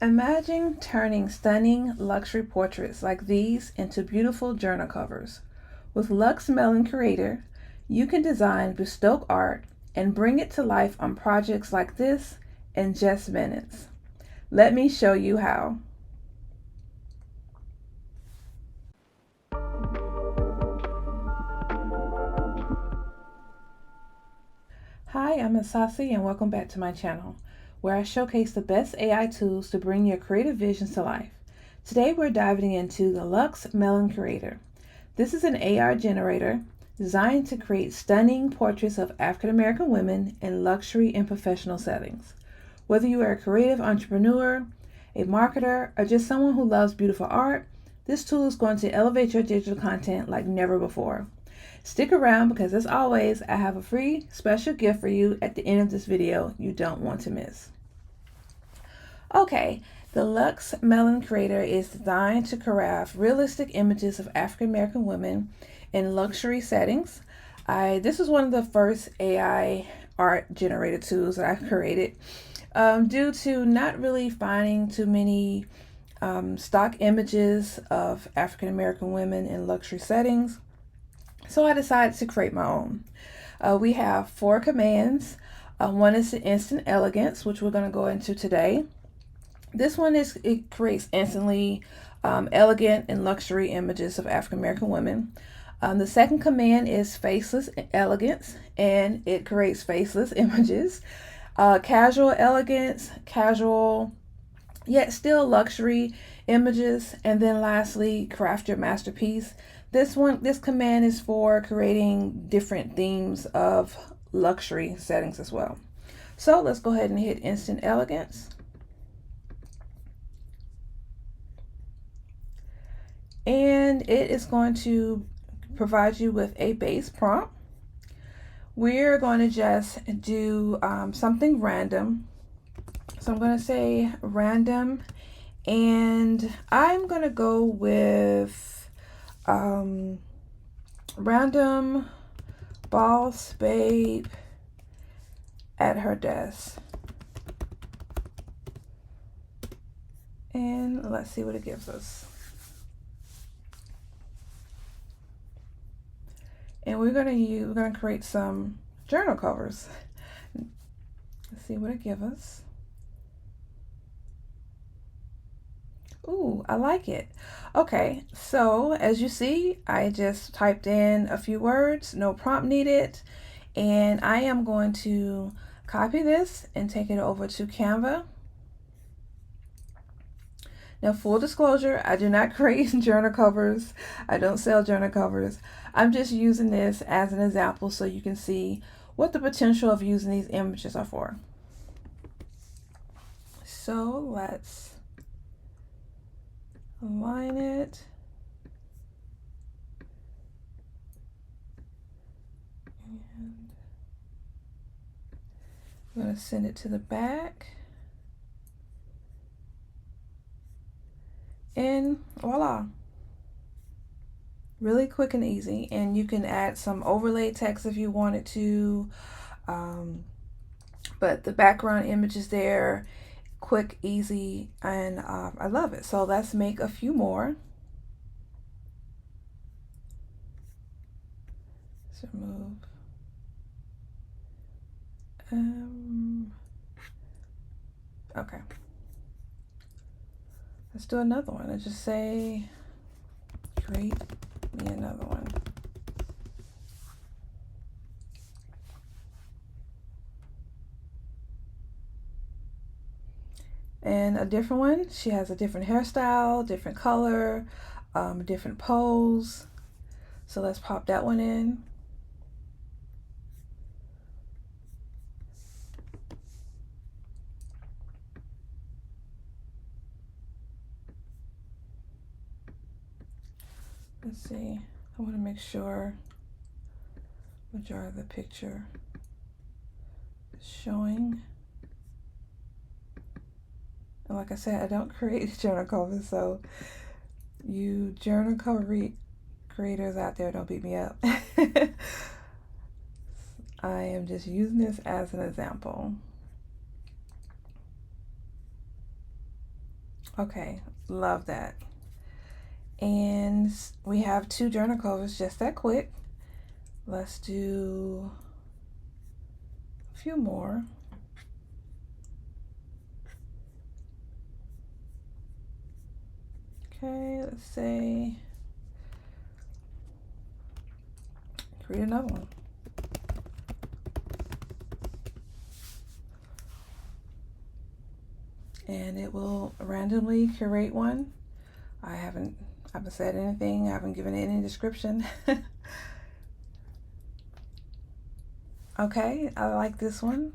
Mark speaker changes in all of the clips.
Speaker 1: Imagine turning stunning luxury portraits like these into beautiful journal covers. With Luxe Melanin Creator, you can design bespoke art and bring it to life on projects like this in just minutes. Let me show you how. Hi, I'm Asasi and welcome back to my channel, where I showcase the best AI tools to bring your creative visions to life. Today we're diving into the Luxe Melanin Creator. This is an AI generator designed to create stunning portraits of African American women in luxury and professional settings. Whether you are a creative entrepreneur, a marketer, or just someone who loves beautiful art, this tool is going to elevate your digital content like never before. Stick around because, as always, I have a free special gift for you at the end of this video you don't want to miss. Okay, the Luxe Melanin Creator is designed to craft realistic images of African American women in luxury settings. This is one of the first AI art generated tools that I've created due to not really finding too many stock images of African American women in luxury settings. So I decided to create my own. We have 4 commands. One is the Instant Elegance, which we're going to go into today. This one it creates instantly elegant and luxury images of African American women. The second command is Faceless Elegance, and it creates faceless images. Casual Elegance, casual yet still luxury images. And then lastly, Craft Your Masterpiece. This command is for creating different themes of luxury settings as well. So let's go ahead and hit Instant Elegance. And it is going to provide you with a base prompt. We're going to just do something random. So I'm going to say random, and I'm going to go with random boss babe at her desk. And let's see what it gives us. And we're gonna create some journal covers. Let's see what it gives us. Ooh, I like it. Okay, so as you see, I just typed in a few words, no prompt needed, and I am going to copy this and take it over to Canva. Now, full disclosure, I do not create journal covers. I don't sell journal covers. I'm just using this as an example so you can see what the potential of using these images are for. So let's align it. And I'm going to send it to the back. And voila. Really quick and easy. And you can add some overlay text if you wanted to. But the background image is there. Quick, easy, and I love it. So let's make a few more. Let's remove. Okay. Let's do another one. Let's just say, create me another one. And a different one. She has a different hairstyle, different color, different pose. So let's pop that one in. Let's see. I want to make sure majority of the picture is showing. And like I said, I don't create journal covers, so you journal cover creators out there, don't beat me up. I am just using this as an example. Okay, love that. And we have 2 journal covers just that quick. Let's do a few more. Okay, let's say create another one. And it will randomly curate one. I haven't said anything, I haven't given it any description. Okay, I like this one.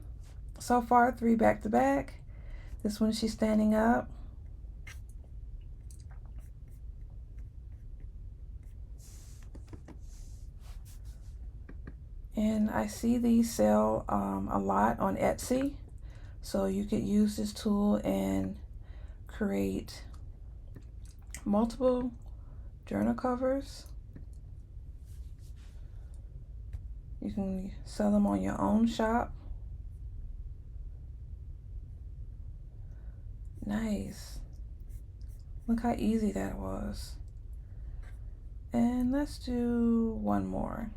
Speaker 1: So far, 3 back to back. This one she's standing up. And I see these sell a lot on Etsy. So you could use this tool and create multiple journal covers. You can sell them on your own shop. Nice. Look how easy that was. And let's do one more.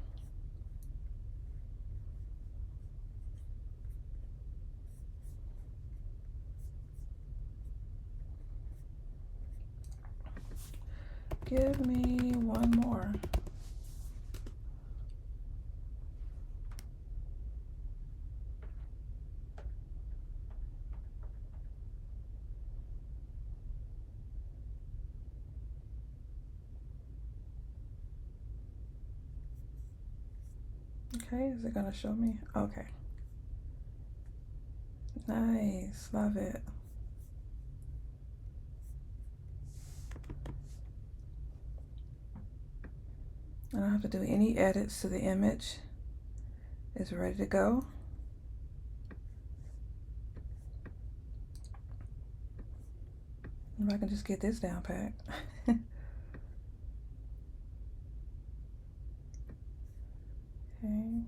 Speaker 1: Give me one more. Okay, is it gonna show me? Okay. Nice, love it. I don't have to do any edits to the image. It's ready to go. If I can just get this down packed. Okay.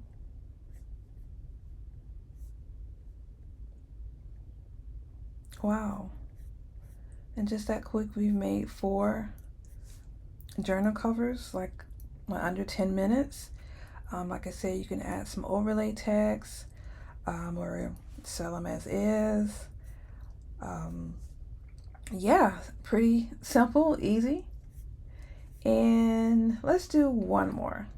Speaker 1: Wow. And just that quick, we've made 4 journal covers, like under 10 minutes. Like I said, you can add some overlay text or sell them as is. Yeah, pretty simple, easy. And let's do one more.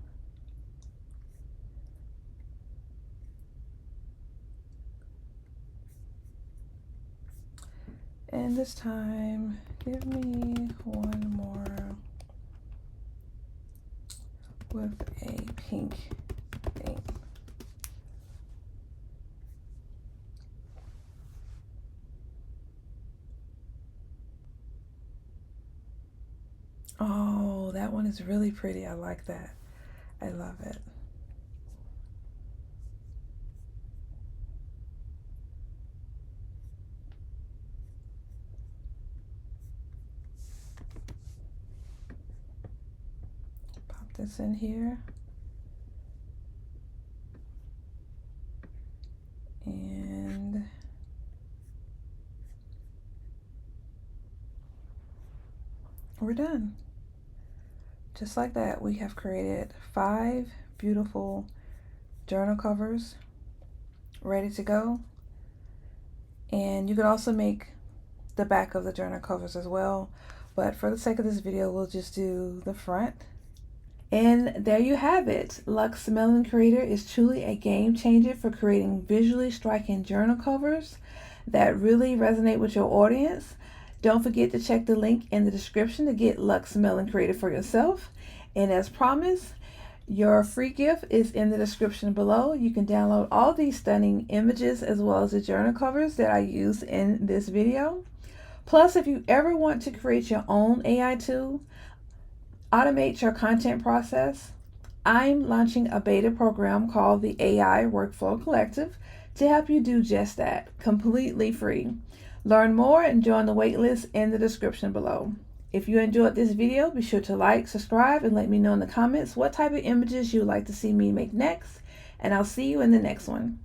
Speaker 1: And this time, give me one more with a pink thing. Oh, that one is really pretty. I like that. I love it. Pop this in here. And we're done. Just like that, we have created 5 beautiful journal covers ready to go. And you can also make the back of the journal covers as well. But for the sake of this video, we'll just do the front. And there you have it. Luxe Melanin Creator is truly a game changer for creating visually striking journal covers that really resonate with your audience. Don't forget to check the link in the description to get Luxe Melanin Creator for yourself. And as promised, your free gift is in the description below. You can download all these stunning images as well as the journal covers that I use in this video. Plus, if you ever want to create your own AI tool, automate your content process, I'm launching a beta program called the AI Workflow Collective to help you do just that, completely free. Learn more and join the waitlist in the description below. If you enjoyed this video, be sure to like, subscribe, and let me know in the comments what type of images you would like to see me make next, and I'll see you in the next one.